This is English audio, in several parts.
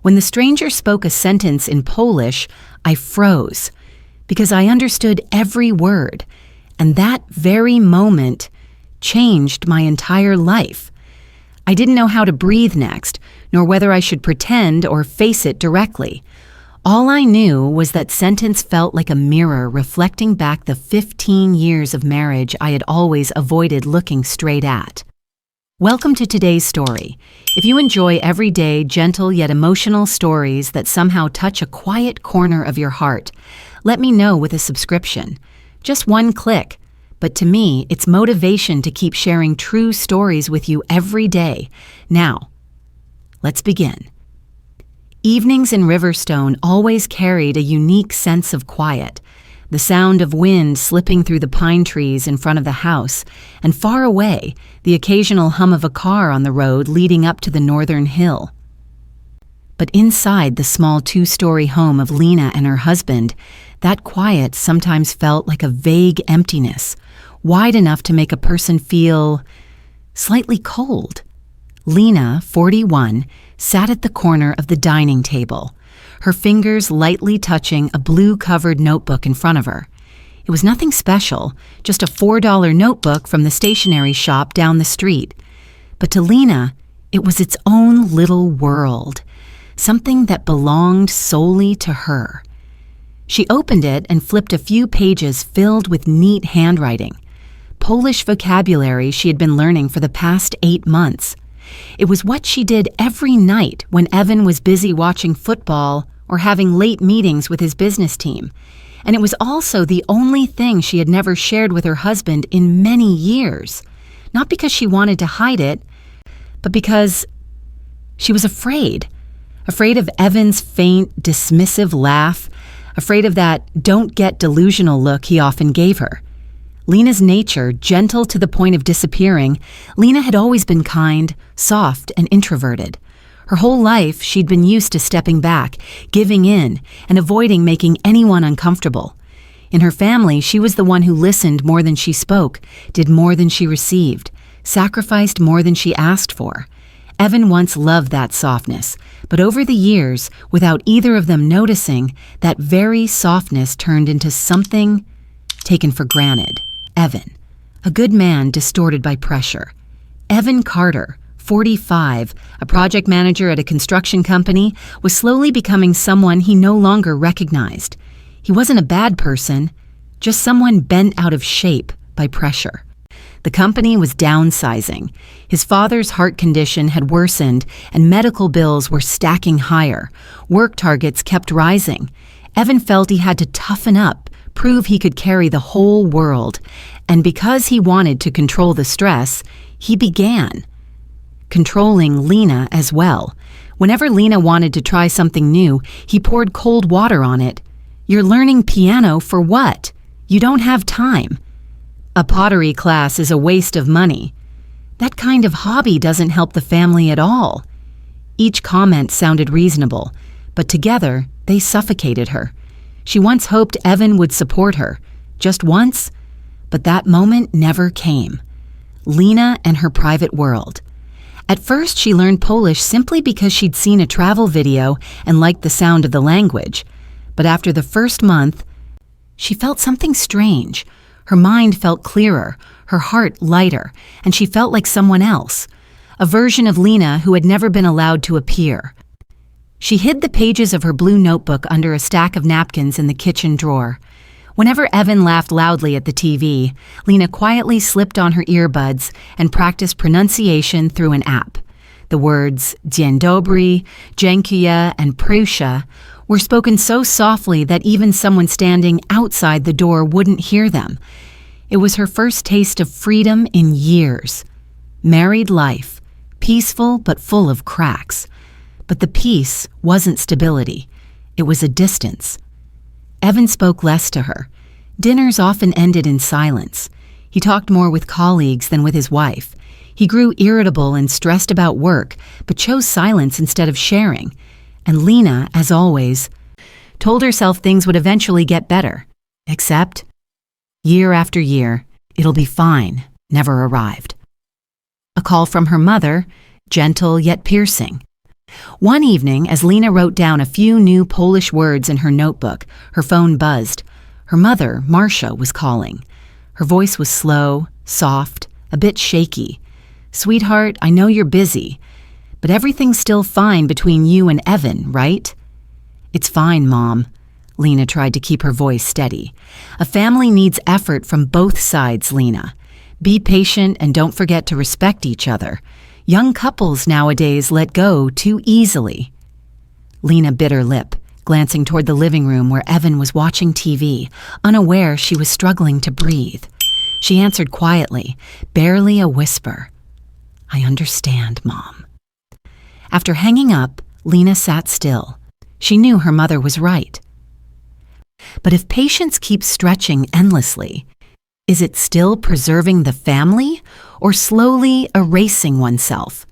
When the stranger spoke a sentence in Polish, I froze because I understood every word, and that very moment changed my entire life. I didn't know how to breathe next, nor whether I should pretend or face it directly. All I knew was that sentence felt like a mirror reflecting back the 15 years of marriage I had always avoided looking straight at. Welcome to today's story. If you enjoy everyday, gentle yet emotional stories that somehow touch a quiet corner of your heart, let me know with a subscription. Just one click. But to me, it's motivation to keep sharing true stories with you every day. Now, let's begin. Evenings in Riverstone always carried a unique sense of quiet. The sound of wind slipping through the pine trees in front of the house, and far away, the occasional hum of a car on the road leading up to the northern hill. But inside the small two-story home of Lena and her husband, that quiet sometimes felt like a vague emptiness, wide enough to make a person feel slightly cold. Lena, 41, sat at the corner of the dining table, her fingers lightly touching a blue-covered notebook in front of her. It was nothing special, just a $4 notebook from the stationery shop down the street. But to Lena, it was its own little world, something that belonged solely to her. She opened it and flipped a few pages filled with neat handwriting, Polish vocabulary she had been learning for the past 8 months. It was what she did every night when Evan was busy watching football or having late meetings with his business team. And it was also the only thing she had never shared with her husband in many years. Not because she wanted to hide it, but because she was afraid. Afraid of Evan's faint, dismissive laugh, afraid of that don't get delusional look he often gave her. Lena's nature, gentle to the point of disappearing, Lena had always been kind, soft, and introverted. Her whole life, she'd been used to stepping back, giving in, and avoiding making anyone uncomfortable. In her family, she was the one who listened more than she spoke, did more than she received, sacrificed more than she asked for. Evan once loved that softness, but over the years, without either of them noticing, that very softness turned into something taken for granted. Evan, a good man distorted by pressure. Evan Carter, 45, a project manager at a construction company, was slowly becoming someone he no longer recognized. He wasn't a bad person, just someone bent out of shape by pressure. The company was downsizing. His father's heart condition had worsened, and medical bills were stacking higher. Work targets kept rising. Evan felt he had to toughen up, prove he could carry the whole world. And because he wanted to control the stress, he began controlling Lena as well. Whenever Lena wanted to try something new, he poured cold water on it. "You're learning piano for what? You don't have time." "A pottery class is a waste of money." "That kind of hobby doesn't help the family at all." Each comment sounded reasonable, but together they suffocated her. She once hoped Evan would support her, just once, but that moment never came. Lena and her private world. At first, she learned Polish simply because she'd seen a travel video and liked the sound of the language. But after the first month, she felt something strange. Her mind felt clearer, her heart lighter, and she felt like someone else, a version of Lena who had never been allowed to appear. She hid the pages of her blue notebook under a stack of napkins in the kitchen drawer. Whenever Evan laughed loudly at the TV, Lena quietly slipped on her earbuds and practiced pronunciation through an app. The words Dzień dobry, dziękuję, and Proszę were spoken so softly that even someone standing outside the door wouldn't hear them. It was her first taste of freedom in years. Married life, peaceful but full of cracks. But the peace wasn't stability. It was a distance. Evan spoke less to her. Dinners often ended in silence. He talked more with colleagues than with his wife. He grew irritable and stressed about work, but chose silence instead of sharing. And Lena, as always, told herself things would eventually get better. Except, year after year, it'll be fine, never arrived. A call from her mother, gentle yet piercing. One evening, as Lena wrote down a few new Polish words in her notebook, her phone buzzed. Her mother, Marcia, was calling. Her voice was slow, soft, a bit shaky. "Sweetheart, I know you're busy, but everything's still fine between you and Evan, right?" "It's fine, Mom." Lena tried to keep her voice steady. "A family needs effort from both sides, Lena. Be patient and don't forget to respect each other. Young couples nowadays let go too easily." Lena bit her lip, glancing toward the living room where Evan was watching TV, unaware she was struggling to breathe. She answered quietly, barely a whisper. "I understand, Mom." After hanging up, Lena sat still. She knew her mother was right. But if patience keeps stretching endlessly, is it still preserving the family or slowly erasing oneself?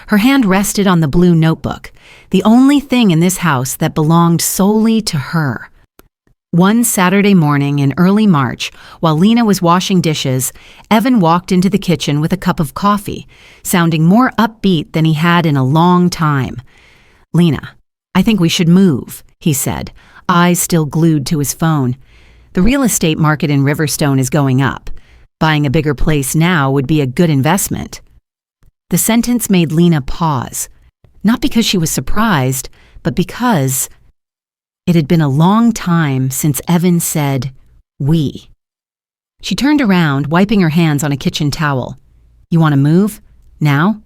Her hand rested on the blue notebook, the only thing in this house that belonged solely to her. One Saturday morning in early March, while Lena was washing dishes, Evan walked into the kitchen with a cup of coffee, sounding more upbeat than he had in a long time. "Lena, I think we should move," he said, eyes still glued to his phone. "The real estate market in Riverstone is going up. Buying a bigger place now would be a good investment." The sentence made Lena pause, not because she was surprised, but because it had been a long time since Evan said, "we." She turned around, wiping her hands on a kitchen towel. "You want to move? Now?"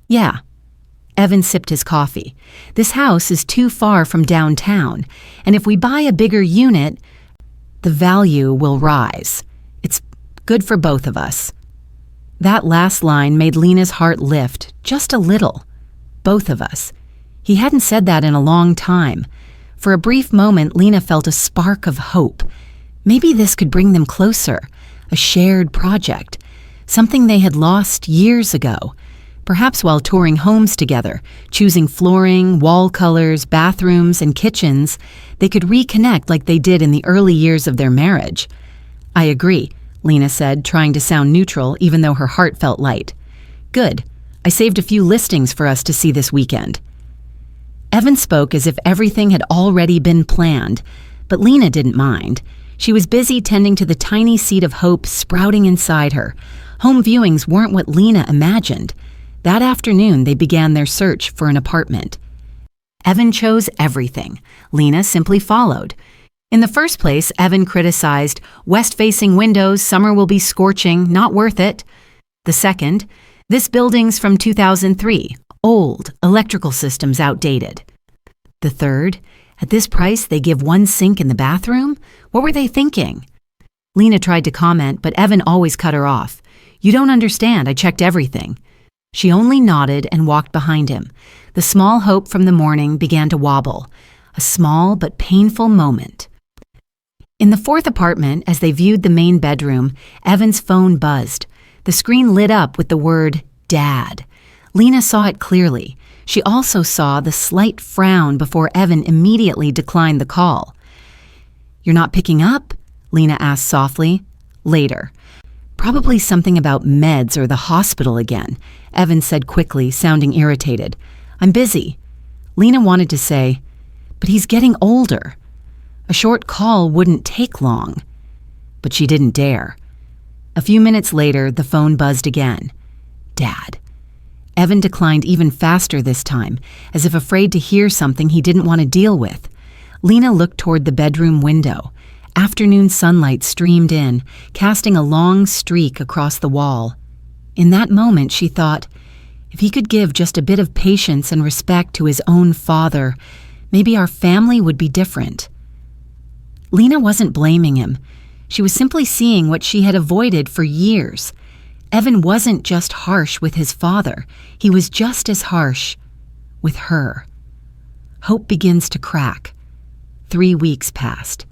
"Yeah." Evan sipped his coffee. "This house is too far from downtown, and if we buy a bigger unit, the value will rise. It's good for both of us." That last line made Lena's heart lift just a little. Both of us. He hadn't said that in a long time. For a brief moment, Lena felt a spark of hope. Maybe this could bring them closer, a shared project, something they had lost years ago, perhaps while touring homes together, choosing flooring, wall colors, bathrooms, and kitchens. They could reconnect like they did in the early years of their marriage. "I agree," Lena said, trying to sound neutral even though her heart felt light. "Good. I saved a few listings for us to see this weekend." Evan spoke as if everything had already been planned, but Lena didn't mind. She was busy tending to the tiny seed of hope sprouting inside her. Home viewings weren't what Lena imagined. That afternoon, they began their search for an apartment. Evan chose everything. Lena simply followed. In the first place, Evan criticized, "West-facing windows, summer will be scorching, not worth it." The second, "This building's from 2003, old, electrical systems outdated." The third, "At this price, they give one sink in the bathroom? What were they thinking?" Lena tried to comment, but Evan always cut her off. "You don't understand, I checked everything." She only nodded and walked behind him. The small hope from the morning began to wobble, a small but painful moment. In the fourth apartment, as they viewed the main bedroom, Evan's phone buzzed. The screen lit up with the word Dad. Lena saw it clearly. She also saw the slight frown before Evan immediately declined the call. "You're not picking up?" Lena asked softly. "Later. Probably something about meds or the hospital again," Evan said quickly, sounding irritated. "I'm busy." Lena wanted to say, "But he's getting older." A short call wouldn't take long. But she didn't dare. A few minutes later, the phone buzzed again. Dad. Evan declined even faster this time, as if afraid to hear something he didn't want to deal with. Lena looked toward the bedroom window. Afternoon sunlight streamed in, casting a long streak across the wall. In that moment, she thought, if he could give just a bit of patience and respect to his own father, maybe our family would be different. Lena wasn't blaming him. She was simply seeing what she had avoided for years. Evan wasn't just harsh with his father. He was just as harsh with her. Hope begins to crack. 3 weeks passed.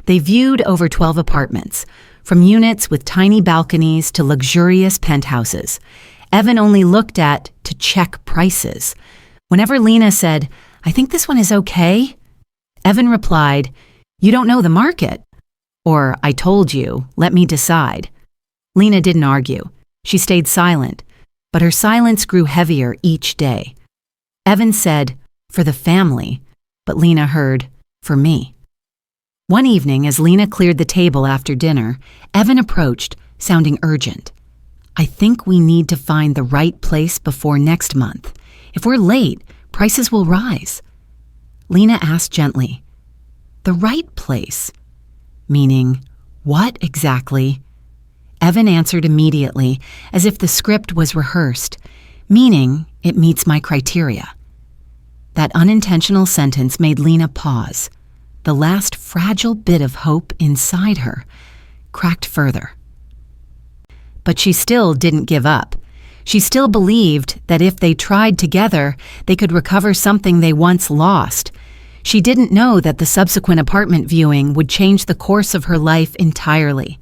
They viewed over 12 apartments, from units with tiny balconies to luxurious penthouses. Evan only looked at to check prices. Whenever Lena said, "I think this one is okay," Evan replied, "You don't know the market." Or, "I told you, let me decide." Lena didn't argue. She stayed silent, but her silence grew heavier each day. Evan said, "For the family," but Lena heard, "For me." One evening, as Lena cleared the table after dinner, Evan approached, sounding urgent. "I think we need to find the right place before next month. If we're late, prices will rise." Lena asked gently, "The right place?" Meaning, what exactly? Evan answered immediately, as if the script was rehearsed, meaning it meets my criteria. That unintentional sentence made Lena pause. The last fragile bit of hope inside her cracked further. But she still didn't give up. She still believed that if they tried together, they could recover something they once lost. She didn't know that the subsequent apartment viewing would change the course of her life entirely.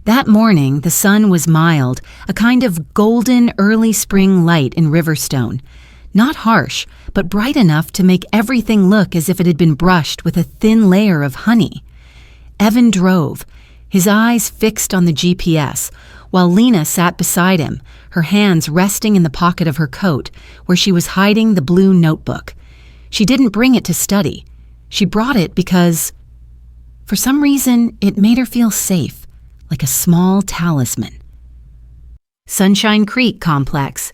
That morning, the sun was mild, a kind of golden early spring light in Riverstone. Not harsh, but bright enough to make everything look as if it had been brushed with a thin layer of honey. Evan drove, his eyes fixed on the GPS, while Lena sat beside him, her hands resting in the pocket of her coat, where she was hiding the blue notebook. She didn't bring it to study. She brought it because, for some reason, it made her feel safe, like a small talisman. Sunshine Creek Complex,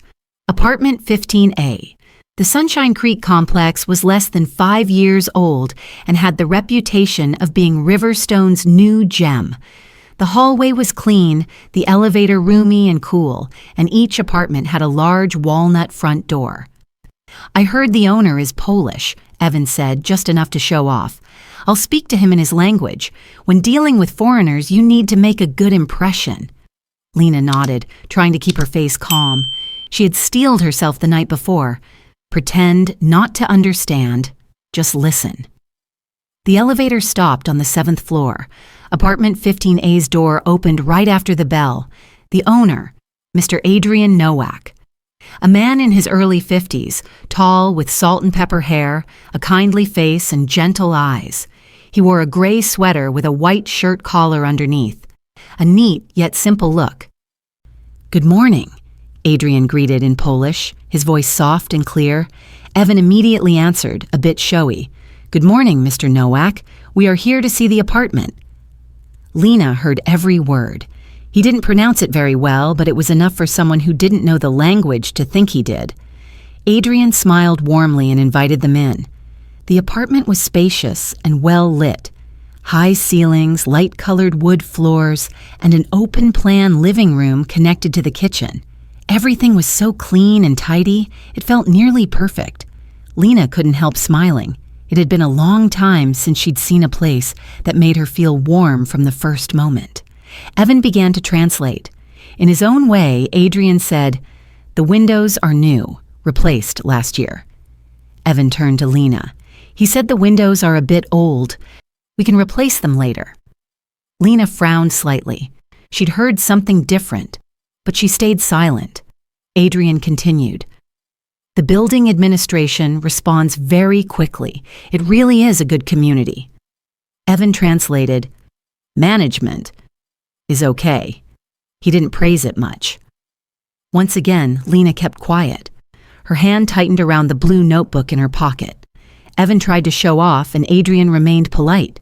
Apartment 15A. The Sunshine Creek Complex was less than 5 years old and had the reputation of being Riverstone's new gem. The hallway was clean, the elevator roomy and cool, and each apartment had a large walnut front door. "I heard the owner is Polish," Evan said, just enough to show off. "I'll speak to him in his language. When dealing with foreigners, you need to make a good impression." Lena nodded, trying to keep her face calm. She had steeled herself the night before. Pretend not to understand. Just listen. The elevator stopped on the 7th floor. Apartment 15A's door opened right after the bell. The owner, Mr. Adrian Nowak. A man in his early 50s, tall with salt and pepper hair, a kindly face and gentle eyes. He wore a gray sweater with a white shirt collar underneath. A neat yet simple look. "Good morning," Adrian greeted in Polish, his voice soft and clear. Evan immediately answered, a bit showy. "Good morning, Mr. Nowak. We are here to see the apartment." Lena heard every word. He didn't pronounce it very well, but it was enough for someone who didn't know the language to think he did. Adrian smiled warmly and invited them in. The apartment was spacious and well lit. High ceilings, light-colored wood floors, and an open-plan living room connected to the kitchen. Everything was so clean and tidy, it felt nearly perfect. Lena couldn't help smiling. It had been a long time since she'd seen a place that made her feel warm from the first moment. Evan began to translate. In his own way, Adrian said, "The windows are new, replaced last year." Evan turned to Lena. "He said the windows are a bit old. We can replace them later." Lena frowned slightly. She'd heard something different, but she stayed silent. Adrian continued. "The building administration responds very quickly. It really is a good community." Evan translated, "Management is okay." He didn't praise it much. Once again, Lena kept quiet. Her hand tightened around the blue notebook in her pocket. Evan tried to show off, and Adrian remained polite.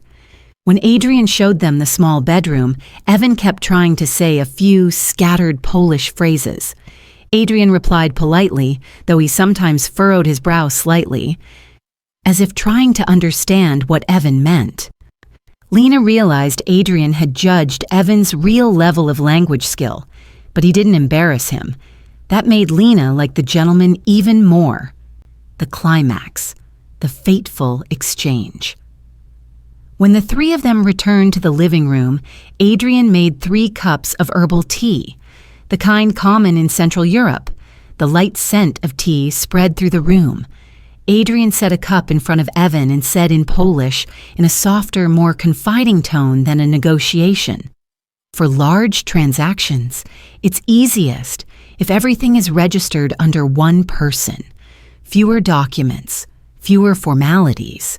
When Adrian showed them the small bedroom, Evan kept trying to say a few scattered Polish phrases. Adrian replied politely, though he sometimes furrowed his brow slightly, as if trying to understand what Evan meant. Lena realized Adrian had judged Evan's real level of language skill, but he didn't embarrass him. That made Lena like the gentleman even more. The climax, the fateful exchange. When the three of them returned to the living room, Adrian made 3 cups of herbal tea, the kind common in Central Europe. The light scent of tea spread through the room. Adrian set a cup in front of Evan and said in Polish, in a softer, more confiding tone than a negotiation, "For large transactions, it's easiest if everything is registered under one person. Fewer documents, fewer formalities."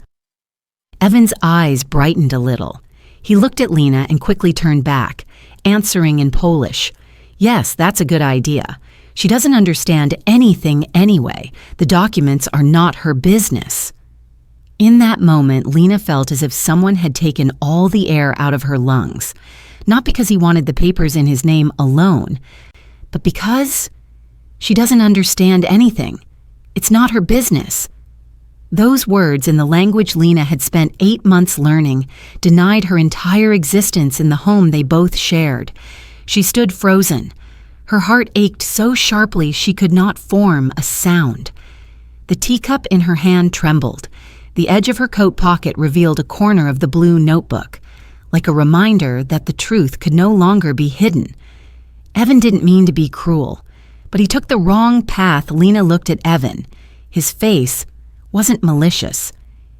Evan's eyes brightened a little. He looked at Lena and quickly turned back, answering in Polish, "Yes, that's a good idea." She doesn't understand anything anyway. The documents are not her business. In that moment, Lena felt as if someone had taken all the air out of her lungs, not because he wanted the papers in his name alone, but because she doesn't understand anything. It's not her business. Those words in the language Lena had spent 8 months learning denied her entire existence in the home they both shared. She stood frozen. Her heart ached so sharply she could not form a sound. The teacup in her hand trembled. The edge of her coat pocket revealed a corner of the blue notebook, like a reminder that the truth could no longer be hidden. Evan didn't mean to be cruel, but he took the wrong path. Lena looked at Evan. His face wasn't malicious.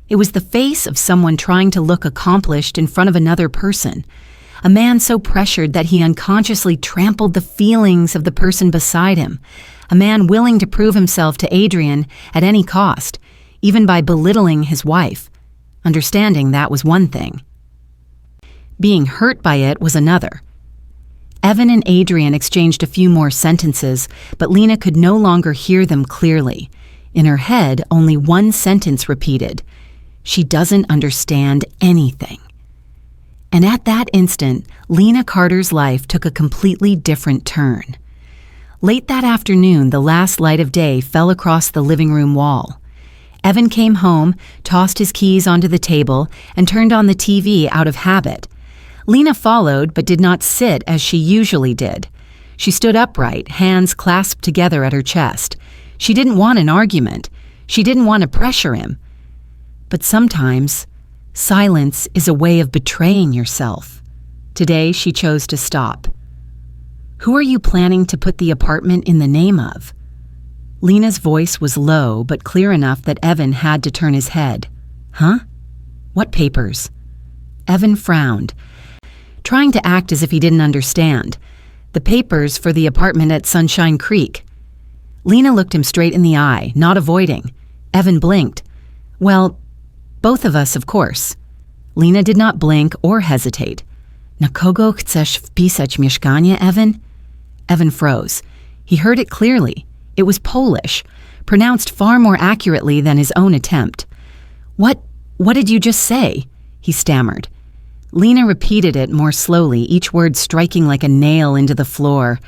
It was the face of someone trying to look accomplished in front of another person, a man so pressured that he unconsciously trampled the feelings of the person beside him, a man willing to prove himself to Adrian at any cost, even by belittling his wife. Understanding that was one thing. Being hurt by it was another. Evan and Adrian exchanged a few more sentences, but Lena could no longer hear them clearly. In her head, only one sentence repeated, "She doesn't understand anything." And at that instant, Lena Carter's life took a completely different turn. Late that afternoon, the last light of day fell across the living room wall. Evan came home, tossed his keys onto the table, and turned on the TV out of habit. Lena followed, but did not sit as she usually did. She stood upright, hands clasped together at her chest. She didn't want an argument. She didn't want to pressure him. But sometimes, silence is a way of betraying yourself. Today, she chose to stop. "Who are you planning to put the apartment in the name of?" Lena's voice was low, but clear enough that Evan had to turn his head. "Huh? What papers?" Evan frowned, trying to act as if he didn't understand. "The papers for the apartment at Sunshine Creek." Lena looked him straight in the eye, not avoiding. Evan blinked. "Well, both of us, of course." Lena did not blink or hesitate. "Na kogo chcesz wpisać mieszkanie, Evan?" Evan froze. He heard it clearly. It was Polish, pronounced far more accurately than his own attempt. What did you just say?" he stammered. Lena repeated it more slowly, each word striking like a nail into the floor.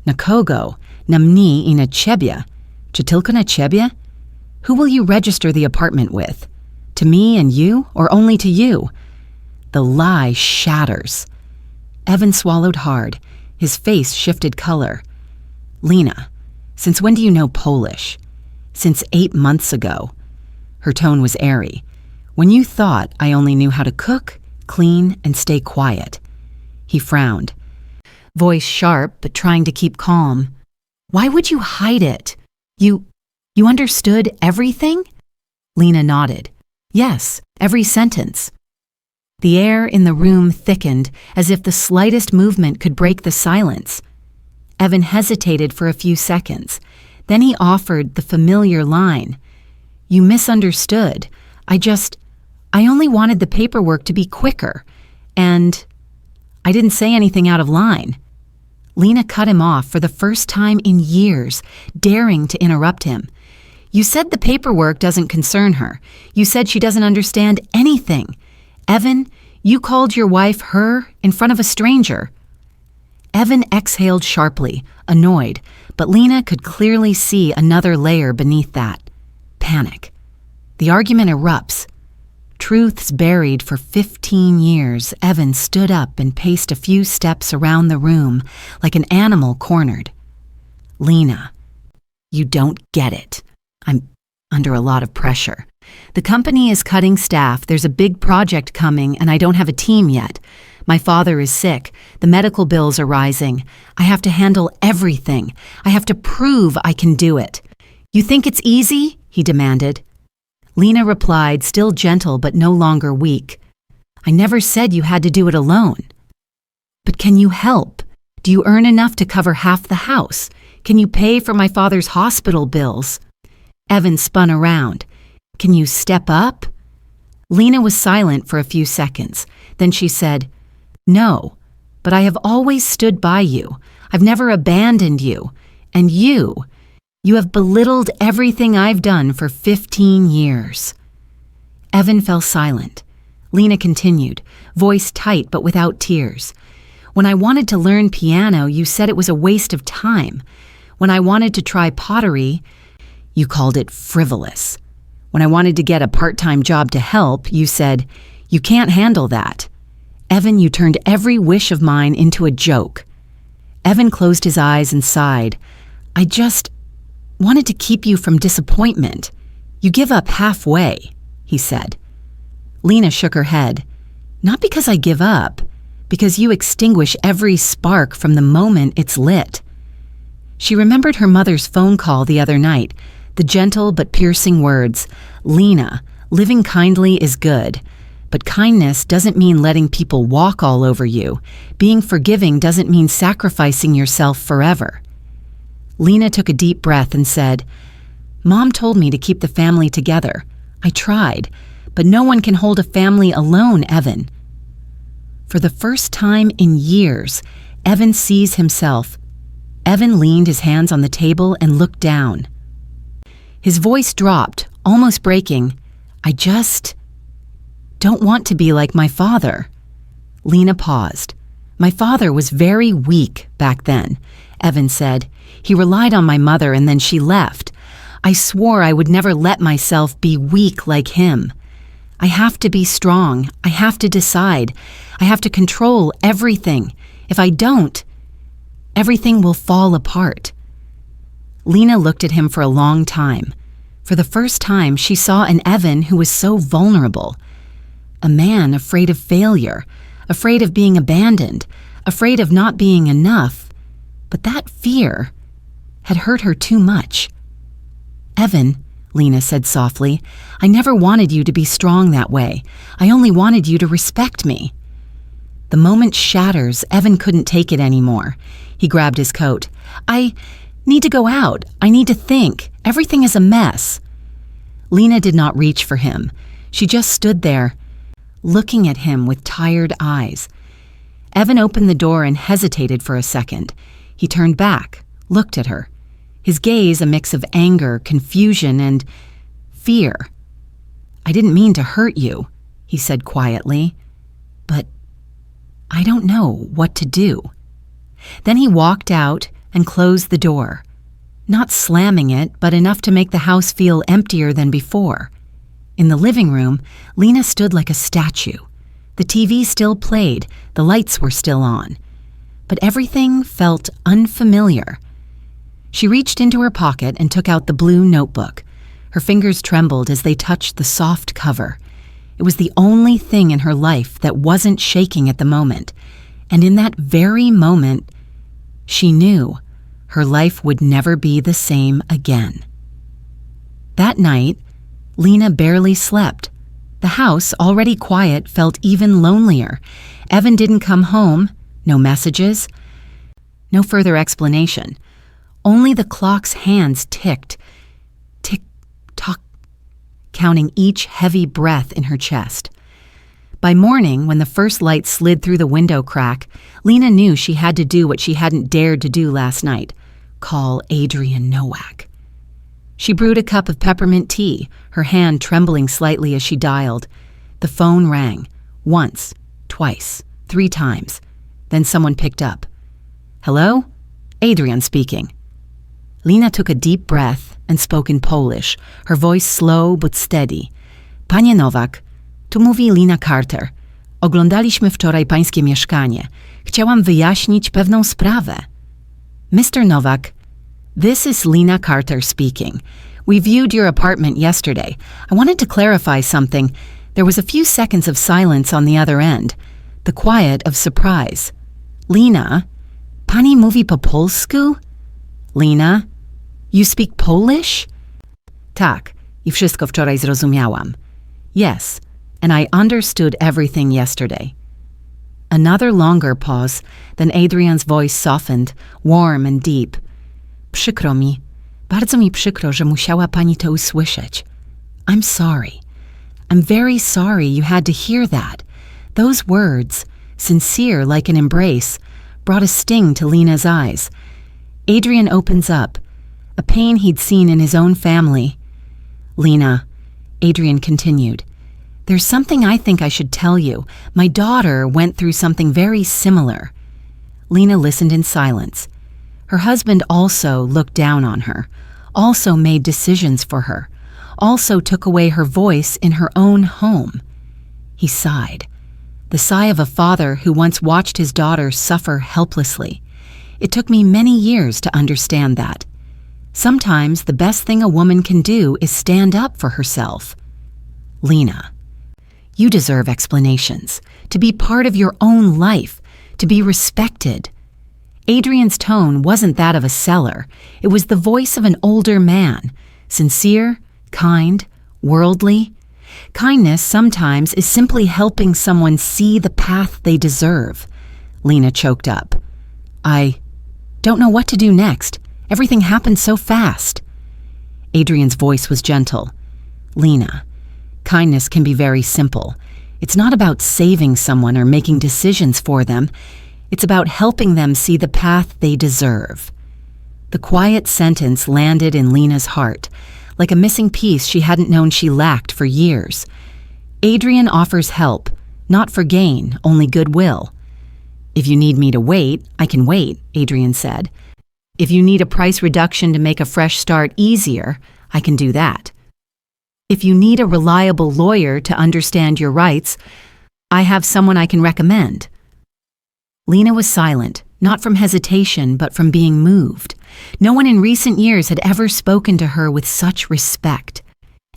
"Na kogo, na mnie I na ciebie. Czy tylko na ciebie? Who will you register the apartment with? To me and you, or only to you?" The lie shatters. Evan swallowed hard. His face shifted color. "Lena, since when do you know Polish?" "Since 8 months ago." Her tone was airy. "When you thought I only knew how to cook, clean, and stay quiet." He frowned, voice sharp but trying to keep calm. "Why would you hide it? You understood everything?" Lena nodded. "Yes, every sentence." The air in the room thickened as if the slightest movement could break the silence. Evan hesitated for a few seconds. Then he offered the familiar line. "You misunderstood. I only wanted the paperwork to be quicker. And I didn't say anything out of line." Lena cut him off for the first time in years, daring to interrupt him. "You said the paperwork doesn't concern her. You said she doesn't understand anything. Evan, you called your wife her in front of a stranger." Evan exhaled sharply, annoyed, but Lena could clearly see another layer beneath that. Panic. The argument erupts. Truths buried for 15 years, Evan stood up and paced a few steps around the room like an animal cornered. "Lena, you don't get it. I'm under a lot of pressure. The company is cutting staff, there's a big project coming, and I don't have a team yet. My father is sick, the medical bills are rising. I have to handle everything. I have to prove I can do it. You think it's easy?" he demanded. Lena replied, still gentle but no longer weak. "I never said you had to do it alone." "But can you help? Do you earn enough to cover half the house? Can you pay for my father's hospital bills?" Evan spun around. "Can you step up?" Lena was silent for a few seconds. Then she said, "No, but I have always stood by you. I've never abandoned you. And you have belittled everything I've done for 15 years. Evan fell silent. Lena continued, voice tight but without tears. When I wanted to learn piano, you said it was a waste of time. When I wanted to try pottery, you called it frivolous. When I wanted to get a part-time job to help, you said, you can't handle that. Evan, you turned every wish of mine into a joke. Evan closed his eyes and sighed. I just wanted to keep you from disappointment. You give up halfway, he said. Lena shook her head. Not because I give up, because you extinguish every spark from the moment it's lit. She remembered her mother's phone call the other night, the gentle but piercing words, Lena, living kindly is good, but kindness doesn't mean letting people walk all over you. Being forgiving doesn't mean sacrificing yourself forever. Lena took a deep breath and said, Mom told me to keep the family together. I tried, but no one can hold a family alone, Evan. For the first time in years, Evan sees himself. Evan leaned his hands on the table and looked down. His voice dropped, almost breaking. I just don't want to be like my father. Lena paused. My father was very weak back then, Evan said. He relied on my mother and then she left. I swore I would never let myself be weak like him. I have to be strong. I have to decide. I have to control everything. If I don't, everything will fall apart. Lena looked at him for a long time. For the first time, she saw an Evan who was so vulnerable. A man afraid of failure, afraid of being abandoned, afraid of not being enough. But that fear had hurt her too much. Evan, Lena said softly, I never wanted you to be strong that way. I only wanted you to respect me. The moment shatters, Evan couldn't take it anymore. He grabbed his coat. I need to go out. I need to think. Everything is a mess. Lena did not reach for him. She just stood there, looking at him with tired eyes. Evan opened the door and hesitated for a second. He turned back, looked at her. His gaze a mix of anger, confusion, and fear. I didn't mean to hurt you, he said quietly, but I don't know what to do. Then he walked out and closed the door, not slamming it, but enough to make the house feel emptier than before. In the living room, Lena stood like a statue. The TV still played, the lights were still on, but everything felt unfamiliar. She reached into her pocket and took out the blue notebook. Her fingers trembled as they touched the soft cover. It was the only thing in her life that wasn't shaking at the moment, and in that very moment, she knew her life would never be the same again. That night, Lena barely slept. The house, already quiet, felt even lonelier. Evan didn't come home, no messages, no further explanation. Only the clock's hands ticked, tick-tock, counting each heavy breath in her chest. By morning, when the first light slid through the window crack, Lena knew she had to do what she hadn't dared to do last night, call Adrian Nowak. She brewed a cup of peppermint tea, her hand trembling slightly as she dialed. The phone rang, once, twice, 3 times. Then someone picked up. Hello? Adrian speaking. Lena took a deep breath and spoke in Polish, her voice slow but steady. Panie Nowak, tu mówi Lina Carter. Oglądaliśmy wczoraj pańskie mieszkanie. Chciałam wyjaśnić pewną sprawę. Mr. Nowak, this is Lina Carter speaking. We viewed your apartment yesterday. I wanted to clarify something. There was a few seconds of silence on the other end, the quiet of surprise. Lina, pani mówi po polsku? Lina, you speak Polish? Tak, i wszystko wczoraj zrozumiałam. Yes, and I understood everything yesterday. Another longer pause, then Adrian's voice softened, warm and deep. Przykro mi, bardzo mi przykro, że musiała pani to usłyszeć. I'm sorry. I'm very sorry you had to hear that. Those words, sincere like an embrace, brought a sting to Lena's eyes. Adrian opens up, a pain he'd seen in his own family. "Lena," Adrian continued, "there's something I think I should tell you. My daughter went through something very similar." Lena listened in silence. Her husband also looked down on her, also made decisions for her, also took away her voice in her own home. He sighed, the sigh of a father who once watched his daughter suffer helplessly. It took me many years to understand that. Sometimes the best thing a woman can do is stand up for herself. "Lena, you deserve explanations, to be part of your own life, to be respected." Adrian's tone wasn't that of a seller. It was the voice of an older man, sincere, kind, worldly. Kindness sometimes is simply helping someone see the path they deserve. Lena choked up. "I don't know what to do next. Everything happened so fast." Adrian's voice was gentle. "Lena, kindness can be very simple. It's not about saving someone or making decisions for them. It's about helping them see the path they deserve." The quiet sentence landed in Lena's heart, like a missing piece she hadn't known she lacked for years. Adrian offers help, not for gain, only goodwill. "If you need me to wait, I can wait," Adrian said. "If you need a price reduction to make a fresh start easier, I can do that. If you need a reliable lawyer to understand your rights, I have someone I can recommend." Lena was silent, not from hesitation, but from being moved. No one in recent years had ever spoken to her with such respect.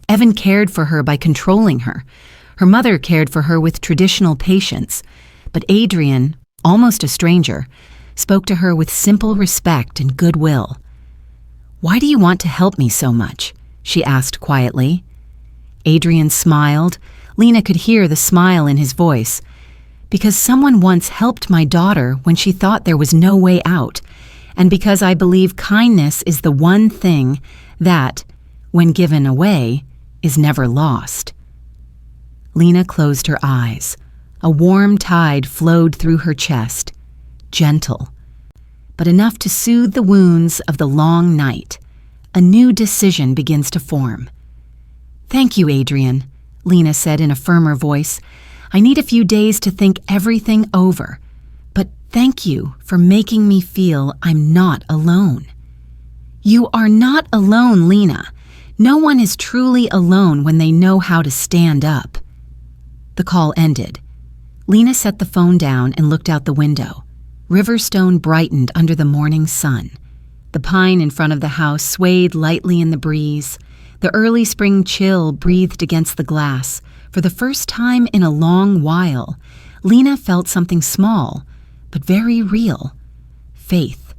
Evan cared for her by controlling her. Her mother cared for her with traditional patience. But Adrian, almost a stranger, spoke to her with simple respect and goodwill. "Why do you want to help me so much?" she asked quietly. Adrian smiled. Lena could hear the smile in his voice. "Because someone once helped my daughter when she thought there was no way out, and because I believe kindness is the one thing that, when given away, is never lost." Lena closed her eyes. A warm tide flowed through her chest, gentle, but enough to soothe the wounds of the long night. A new decision begins to form. "Thank you, Adrian," Lena said in a firmer voice. "I need a few days to think everything over, but thank you for making me feel I'm not alone." "You are not alone, Lena. No one is truly alone when they know how to stand up." The call ended. Lena set the phone down and looked out the window. Riverstone brightened under the morning sun. The pine in front of the house swayed lightly in the breeze. The early spring chill breathed against the glass. For the first time in a long while, Lena felt something small, but very real. Faith,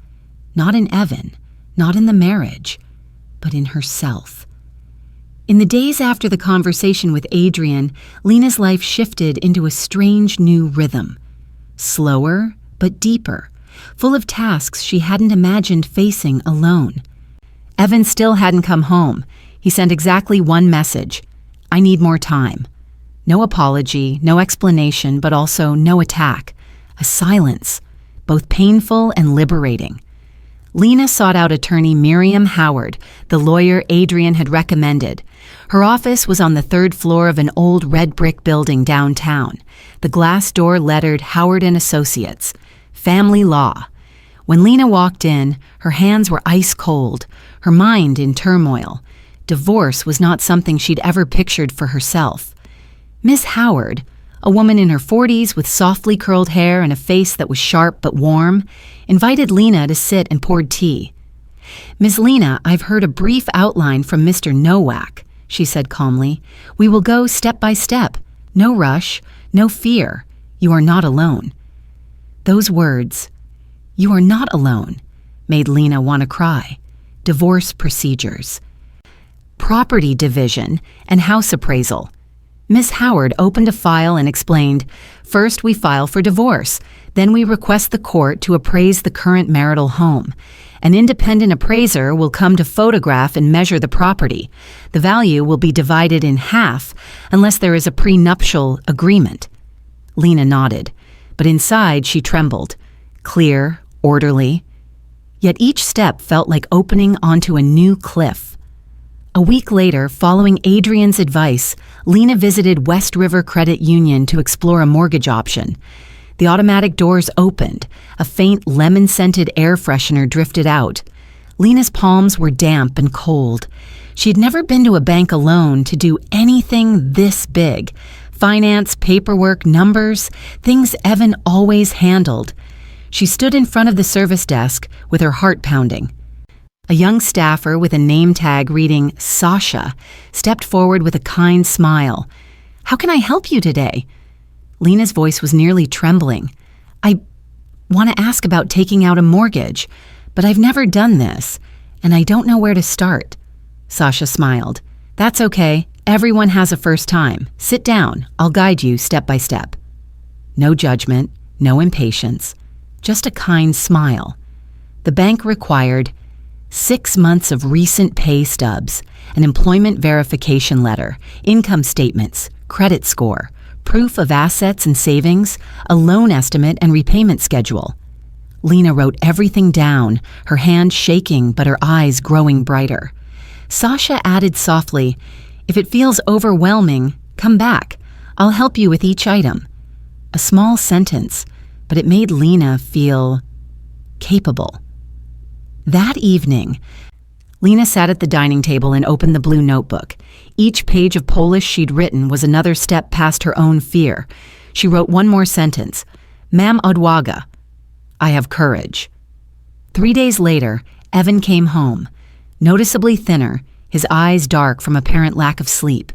not in Evan, not in the marriage, but in herself. In the days after the conversation with Adrian, Lena's life shifted into a strange new rhythm. Slower, but deeper, full of tasks she hadn't imagined facing alone. Evan still hadn't come home. He sent exactly one message: "I need more time." No apology, no explanation, but also no attack. A silence, both painful and liberating. Lena sought out attorney Miriam Howard, the lawyer Adrian had recommended. Her office was on the third floor of an old red brick building downtown. The glass door lettered Howard and Associates, family law. When Lena walked in, her hands were ice cold, her mind in turmoil. Divorce was not something she'd ever pictured for herself. Miss Howard, a woman in her 40s with softly curled hair and a face that was sharp but warm, invited Lena to sit and poured tea. "Miss Lena, I've heard a brief outline from Mr. Nowak," she said calmly. "We will go step by step. No rush, no fear. You are not alone." Those words, "You are not alone," made Lena want to cry. Divorce procedures, property division, and house appraisal. Miss Howard opened a file and explained, "First we file for divorce. Then we request the court to appraise the current marital home. An independent appraiser will come to photograph and measure the property. The value will be divided in half unless there is a prenuptial agreement." Lena nodded, but inside she trembled. Clear, orderly. Yet each step felt like opening onto a new cliff. A week later, following Adrian's advice, Lena visited West River Credit Union to explore a mortgage option. The automatic doors opened. A faint lemon-scented air freshener drifted out. Lena's palms were damp and cold. She had never been to a bank alone to do anything this big. Finance, paperwork, numbers, things Evan always handled. She stood in front of the service desk with her heart pounding. A young staffer with a name tag reading Sasha stepped forward with a kind smile. "How can I help you today?" Lena's voice was nearly trembling. "I want to ask about taking out a mortgage, but I've never done this, and I don't know where to start." Sasha smiled. "That's okay. Everyone has a first time. Sit down. I'll guide you step by step." No judgment, no impatience, just a kind smile. The bank required 6 months of recent pay stubs, an employment verification letter, income statements, credit score, proof of assets and savings, a loan estimate and repayment schedule. Lena wrote everything down, her hand shaking but her eyes growing brighter. Sasha added softly, "If it feels overwhelming, come back. I'll help you with each item." A small sentence, but it made Lena feel capable. That evening, Lena sat at the dining table and opened the blue notebook. Each page of Polish she'd written was another step past her own fear. She wrote one more sentence. "Mam odwaga." I have courage. 3 days later, Evan came home, noticeably thinner, his eyes dark from apparent lack of sleep.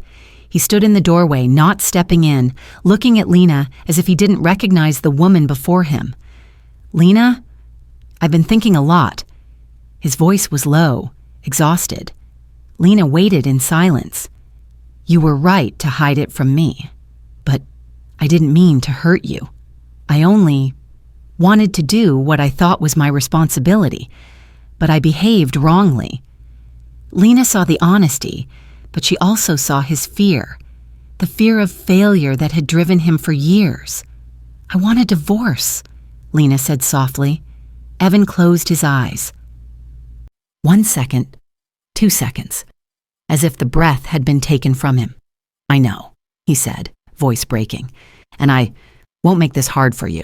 He stood in the doorway, not stepping in, looking at Lena as if he didn't recognize the woman before him. "Lena, I've been thinking a lot." His voice was low, exhausted. Lena waited in silence. "You were right to hide it from me, but I didn't mean to hurt you. I only wanted to do what I thought was my responsibility, but I behaved wrongly." Lena saw the honesty, but she also saw his fear, the fear of failure that had driven him for years. "I want a divorce," Lena said softly. Evan closed his eyes. 1 second, 2 seconds, as if the breath had been taken from him. "I know," he said, voice breaking, "and I won't make this hard for you."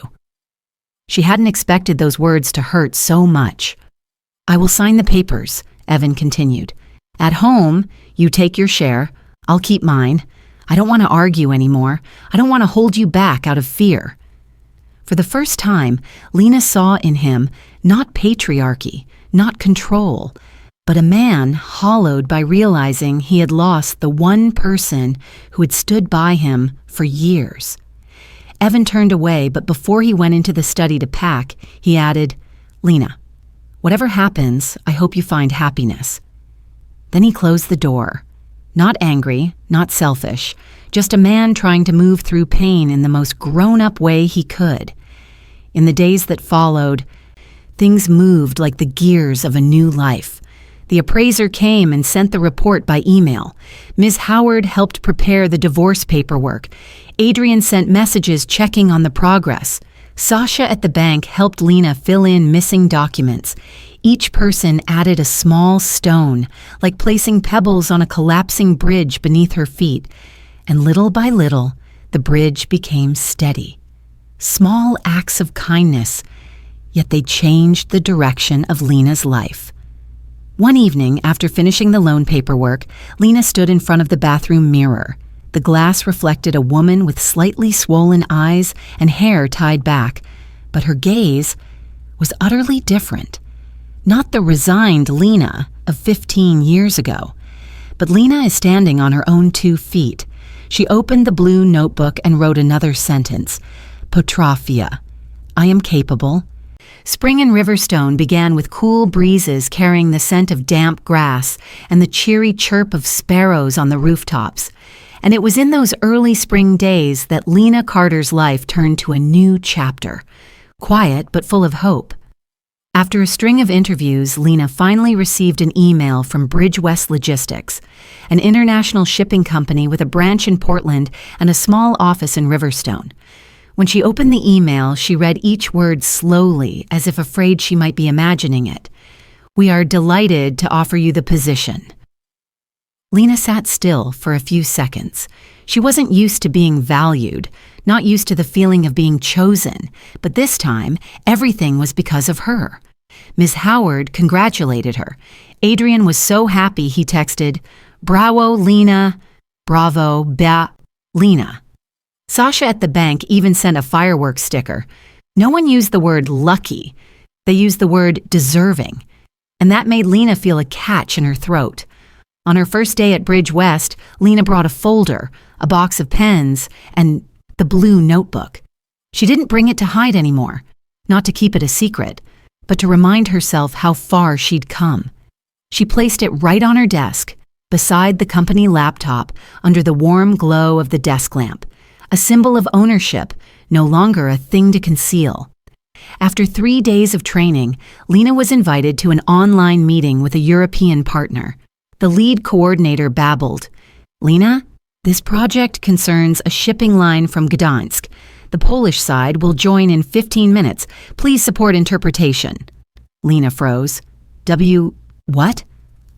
She hadn't expected those words to hurt so much. "I will sign the papers," Evan continued. "At home, you take your share. I'll keep mine. I don't want to argue anymore. I don't want to hold you back out of fear." For the first time, Lena saw in him not patriarchy, not control, but a man hollowed by realizing he had lost the one person who had stood by him for years. Evan turned away, but before he went into the study to pack, he added, "Lena, whatever happens, I hope you find happiness." Then he closed the door. Not angry, not selfish, just a man trying to move through pain in the most grown-up way he could. In the days that followed, things moved like the gears of a new life. The appraiser came and sent the report by email. Ms. Howard helped prepare the divorce paperwork. Adrian sent messages checking on the progress. Sasha at the bank helped Lena fill in missing documents. Each person added a small stone, like placing pebbles on a collapsing bridge beneath her feet. And little by little, the bridge became steady. Small acts of kindness, yet they changed the direction of Lena's life. One evening, after finishing the loan paperwork, Lena stood in front of the bathroom mirror. The glass reflected a woman with slightly swollen eyes and hair tied back, but her gaze was utterly different. Not the resigned Lena of 15 years ago, but Lena is standing on her own 2 feet. She opened the blue notebook and wrote another sentence. Potrafia. I am capable. Spring in Riverstone began with cool breezes carrying the scent of damp grass and the cheery chirp of sparrows on the rooftops. And it was in those early spring days that Lena Carter's life turned to a new chapter, quiet but full of hope. After a string of interviews, Lena finally received an email from Bridge West Logistics, an international shipping company with a branch in Portland and a small office in Riverstone. When she opened the email, she read each word slowly, as if afraid she might be imagining it. "We are delighted to offer you the position." Lena sat still for a few seconds. She wasn't used to being valued, not used to the feeling of being chosen, but this time, everything was because of her. Ms. Howard congratulated her. Adrian was so happy he texted, "Bravo, Lena. Bravo, Lena." Sasha at the bank even sent a fireworks sticker. No one used the word lucky. They used the word deserving. And that made Lena feel a catch in her throat. On her first day at Bridge West, Lena brought a folder, a box of pens, and the blue notebook. She didn't bring it to hide anymore, not to keep it a secret, but to remind herself how far she'd come. She placed it right on her desk, beside the company laptop, under the warm glow of the desk lamp, a symbol of ownership, no longer a thing to conceal. After 3 days of training, Lena was invited to an online meeting with a European partner. The lead coordinator babbled, "Lena, this project concerns a shipping line from Gdansk. The Polish side will join in 15 minutes. Please support interpretation." Lena froze. What?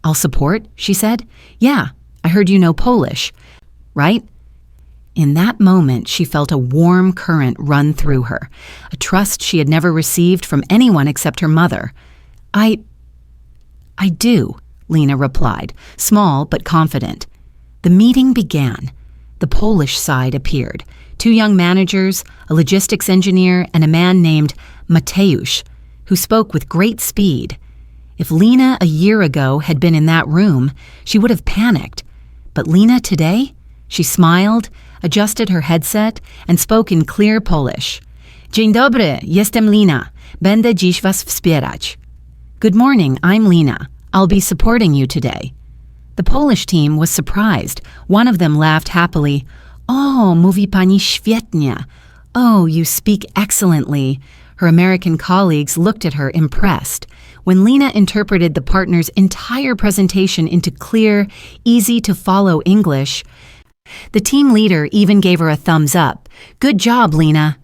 "I'll support," she said. "Yeah, I heard you know Polish, right?" In that moment, she felt a warm current run through her, a trust she had never received from anyone except her mother. I do," Lena replied, small but confident. The meeting began. The Polish side appeared. 2 young managers, a logistics engineer, and a man named Mateusz, who spoke with great speed. If Lena a year ago had been in that room, she would have panicked. But Lena today? She smiled, adjusted her headset, and spoke in clear Polish. "Dzień dobry, jestem Lena. Będę dziś was wspierać." "Good morning, I'm Lena. I'll be supporting you today." The Polish team was surprised. One of them laughed happily. "Oh, mówi pani świetnie. Oh, you speak excellently." Her American colleagues looked at her impressed. When Lena interpreted the partner's entire presentation into clear, easy-to-follow English, the team leader even gave her a thumbs up. "Good job, Lena."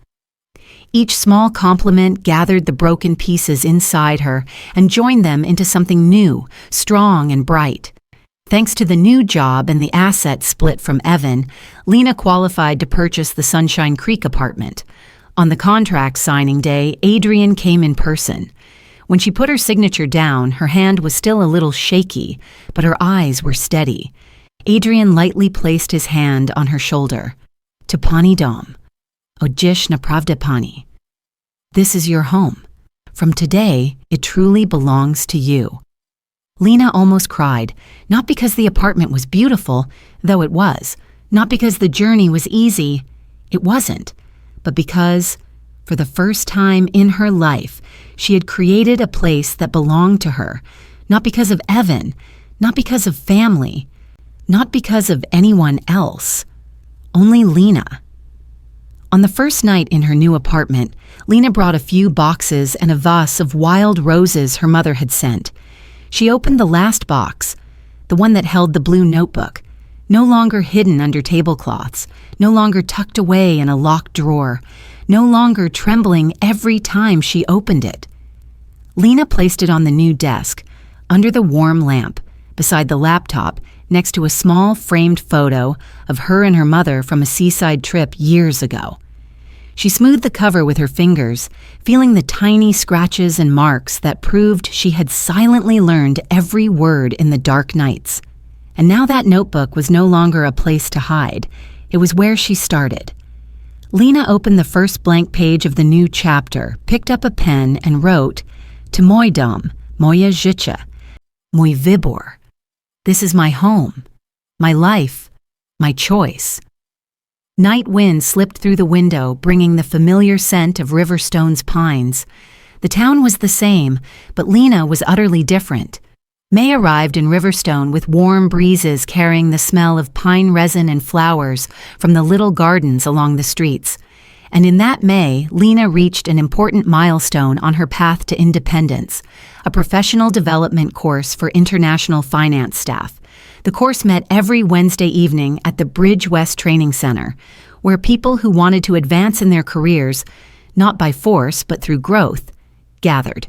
Each small compliment gathered the broken pieces inside her and joined them into something new, strong and bright. Thanks to the new job and the asset split from Evan, Lena qualified to purchase the Sunshine Creek apartment. On the contract signing day, Adrian came in person. When she put her signature down, her hand was still a little shaky, but her eyes were steady. Adrian lightly placed his hand on her shoulder. "To pani dom. Odzish naprawdę pani. This is your home. From today, it truly belongs to you." Lena almost cried, not because the apartment was beautiful, though it was, not because the journey was easy, it wasn't, but because, for the first time in her life, she had created a place that belonged to her, not because of Evan, not because of family, not because of anyone else, only Lena. On the first night in her new apartment, Lena brought a few boxes and a vase of wild roses her mother had sent. She opened the last box, the one that held the blue notebook, no longer hidden under tablecloths, no longer tucked away in a locked drawer, no longer trembling every time she opened it. Lena placed it on the new desk, under the warm lamp, beside the laptop, next to a small framed photo of her and her mother from a seaside trip years ago. She smoothed the cover with her fingers, feeling the tiny scratches and marks that proved she had silently learned every word in the dark nights. And now that notebook was no longer a place to hide. It was where she started. Lena opened the first blank page of the new chapter, picked up a pen, and wrote, "To mój dom, moje życie, mój wybór. This is my home, my life, my choice." Night wind slipped through the window, bringing the familiar scent of Riverstone's pines. The town was the same, but Lena was utterly different. May arrived in Riverstone with warm breezes carrying the smell of pine resin and flowers from the little gardens along the streets. And in that May, Lena reached an important milestone on her path to independence, a professional development course for international finance staff. The course met every Wednesday evening at the Bridge West Training Center, where people who wanted to advance in their careers, not by force but through growth, gathered.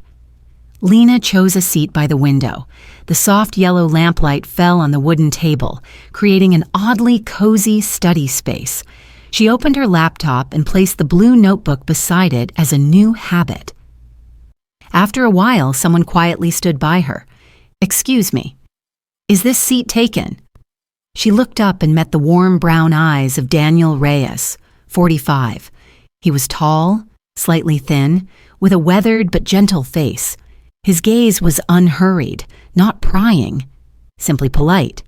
Lena chose a seat by the window. The soft yellow lamplight fell on the wooden table, creating an oddly cozy study space. She opened her laptop and placed the blue notebook beside it as a new habit. After a while, someone quietly stood by her. "Excuse me, is this seat taken?" She looked up and met the warm brown eyes of Daniel Reyes, 45. He was tall, slightly thin, with a weathered but gentle face. His gaze was unhurried, not prying, simply polite.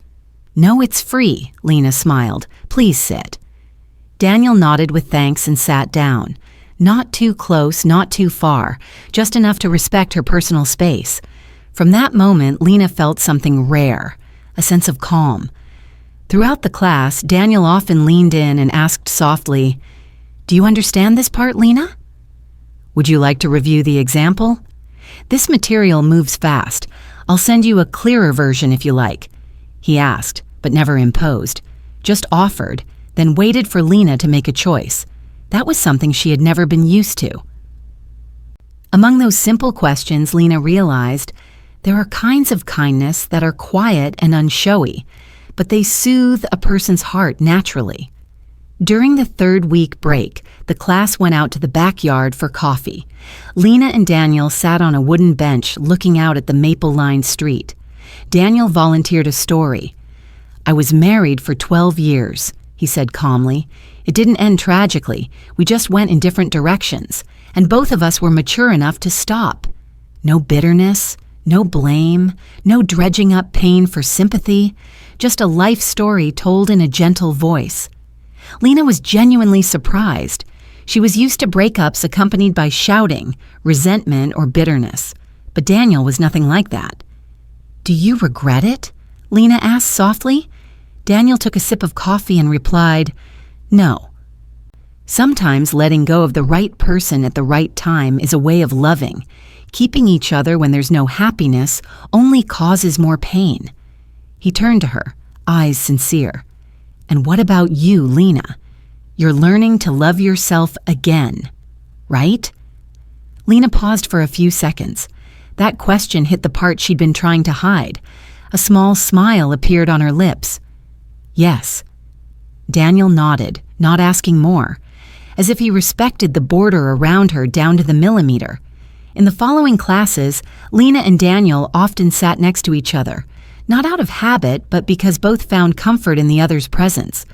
"No, it's free," Lena smiled. "Please sit." Daniel nodded with thanks and sat down. Not too close, not too far, just enough to respect her personal space. From that moment, Lena felt something rare, a sense of calm. Throughout the class, Daniel often leaned in and asked softly, "Do you understand this part, Lena? Would you like to review the example? This material moves fast. I'll send you a clearer version if you like." He asked, but never imposed, just offered, then waited for Lena to make a choice. That was something she had never been used to. Among those simple questions, Lena realized there are kinds of kindness that are quiet and unshowy, but they soothe a person's heart naturally. During the third-week break, the class went out to the backyard for coffee. Lena and Daniel sat on a wooden bench looking out at the maple-lined street. Daniel volunteered a story. "I was married for 12 years, he said calmly. "It didn't end tragically. We just went in different directions, and both of us were mature enough to stop. No bitterness, no blame, no dredging up pain for sympathy, just a life story told in a gentle voice." Lena was genuinely surprised. She was used to breakups accompanied by shouting, resentment, or bitterness. But Daniel was nothing like that. "Do you regret it?" Lena asked softly. Daniel took a sip of coffee and replied, "No." Sometimes letting go of the right person at the right time is a way of loving. Keeping each other when there's no happiness only causes more pain. He turned to her, eyes sincere. "And what about you, Lena? You're learning to love yourself again, right?" Lena paused for a few seconds. That question hit the part she'd been trying to hide. A small smile appeared on her lips. "Yes." Daniel nodded, not asking more, as if he respected the border around her down to the millimeter. In the following classes, Lena and Daniel often sat next to each other, not out of habit, but because both found comfort in the other's presence.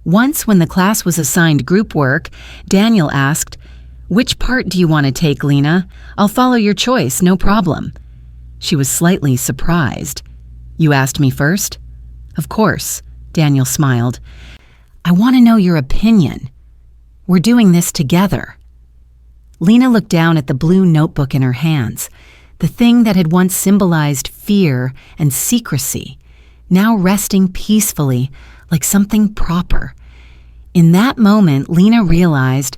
Once, when the class was assigned group work, Daniel asked, "Which part do you want to take, Lena? I'll follow your choice, no problem." She was slightly surprised. "You asked me first?" "Of course," Daniel smiled. "I want to know your opinion. We're doing this together." Lena looked down at the blue notebook in her hands. The thing that had once symbolized fear and secrecy, now resting peacefully like something proper. In that moment, Lena realized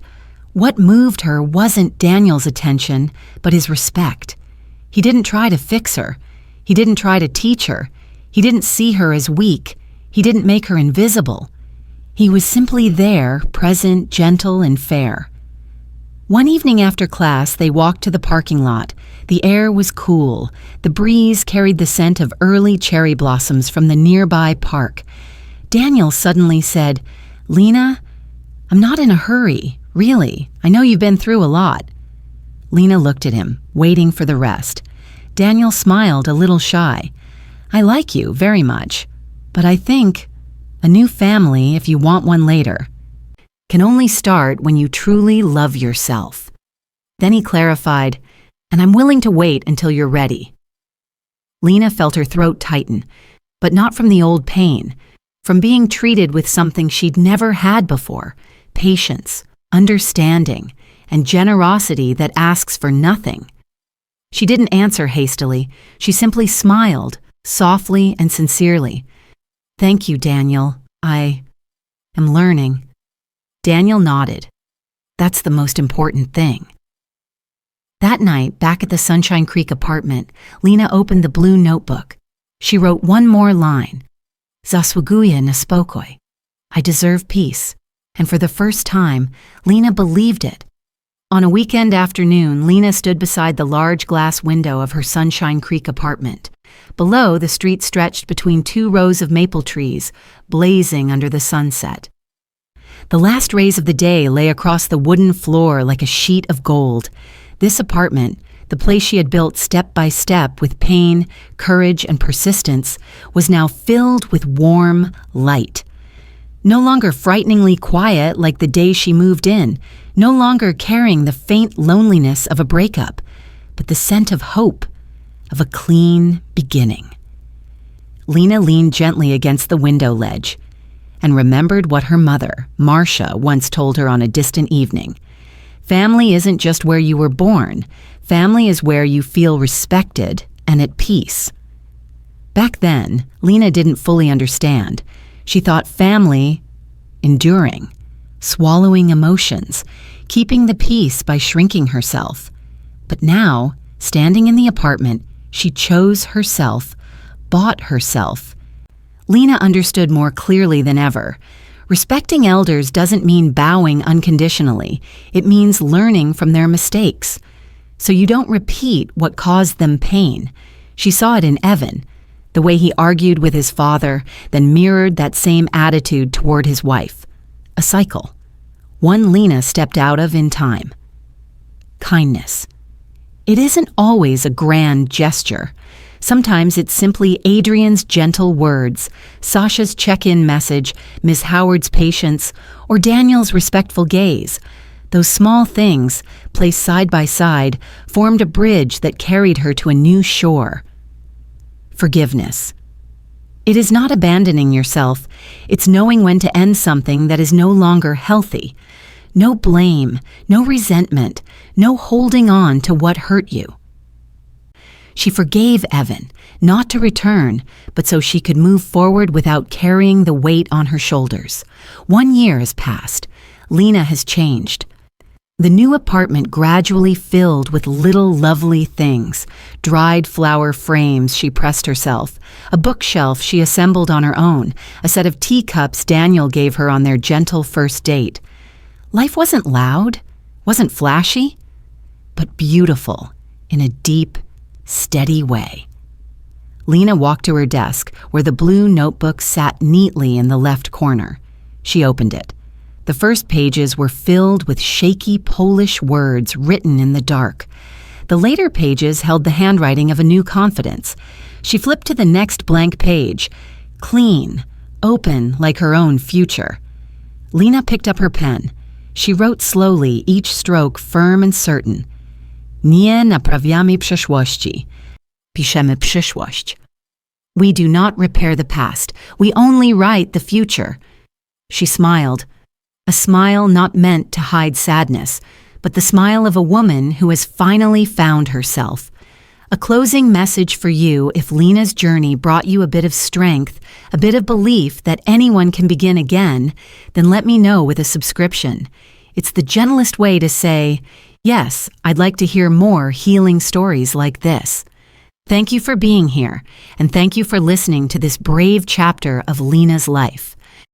what moved her wasn't Daniel's attention, but his respect. He didn't try to fix her. He didn't try to teach her. He didn't see her as weak. He didn't make her invisible. He was simply there, present, gentle, and fair. One evening after class, they walked to the parking lot. The air was cool. The breeze carried the scent of early cherry blossoms from the nearby park. Daniel suddenly said, "Lena, I'm not in a hurry, really. I know you've been through a lot." Lena looked at him, waiting for the rest. Daniel smiled, a little shy. "I like you very much, but I think a new family, if you want one later, can only start when you truly love yourself." Then he clarified, "And I'm willing to wait until you're ready." Lena felt her throat tighten, but not from the old pain, from being treated with something she'd never had before, patience, understanding, and generosity that asks for nothing. She didn't answer hastily. She simply smiled, softly and sincerely. "Thank you, Daniel. I am learning." Daniel nodded. "That's the most important thing." That night, back at the Sunshine Creek apartment, Lena opened the blue notebook. She wrote one more line. "Zasługuję na spokój. I deserve peace." And for the first time, Lena believed it. On a weekend afternoon, Lena stood beside the large glass window of her Sunshine Creek apartment. Below, the street stretched between 2 rows of maple trees, blazing under the sunset. The last rays of the day lay across the wooden floor like a sheet of gold. This apartment, the place she had built step by step with pain, courage, and persistence, was now filled with warm light. No longer frighteningly quiet like the day she moved in, no longer carrying the faint loneliness of a breakup, but the scent of hope, of a clean beginning. Lena leaned gently against the window ledge and remembered what her mother, Marcia, once told her on a distant evening. Family isn't just where you were born. Family is where you feel respected and at peace. Back then, Lena didn't fully understand. She thought family, enduring, swallowing emotions, keeping the peace by shrinking herself. But now, standing in the apartment, she chose herself, bought herself. Lena understood more clearly than ever. Respecting elders doesn't mean bowing unconditionally. It means learning from their mistakes. So you don't repeat what caused them pain. She saw it in Evan, the way he argued with his father, then mirrored that same attitude toward his wife. A cycle. One Lena stepped out of in time. Kindness. It isn't always a grand gesture. Sometimes it's simply Adrian's gentle words, Sasha's check-in message, Miss Howard's patience, or Daniel's respectful gaze. Those small things, placed side by side, formed a bridge that carried her to a new shore. Forgiveness. It is not abandoning yourself. It's knowing when to end something that is no longer healthy. No blame, no resentment, no holding on to what hurt you. She forgave Evan, not to return, but so she could move forward without carrying the weight on her shoulders. 1 year has passed. Lena has changed. The new apartment gradually filled with little lovely things. Dried flower frames she pressed herself, a bookshelf she assembled on her own, a set of teacups Daniel gave her on their gentle first date. Life wasn't loud, wasn't flashy, but beautiful in a deep, steady way. Lena walked to her desk, where the blue notebook sat neatly in the left corner. She opened it. The first pages were filled with shaky Polish words written in the dark. The later pages held the handwriting of a new confidence. She flipped to the next blank page, clean, open like her own future. Lena picked up her pen. She wrote slowly, each stroke firm and certain. Nie naprawiamy przeszłości. Piszemy przyszłość. We do not repair the past. We only write the future. She smiled. A smile not meant to hide sadness, but the smile of a woman who has finally found herself. A closing message for you if Lena's journey brought you a bit of strength, a bit of belief that anyone can begin again, then let me know with a subscription. It's the gentlest way to say, yes, I'd like to hear more healing stories like this. Thank you for being here, and thank you for listening to this brave chapter of Lena's life.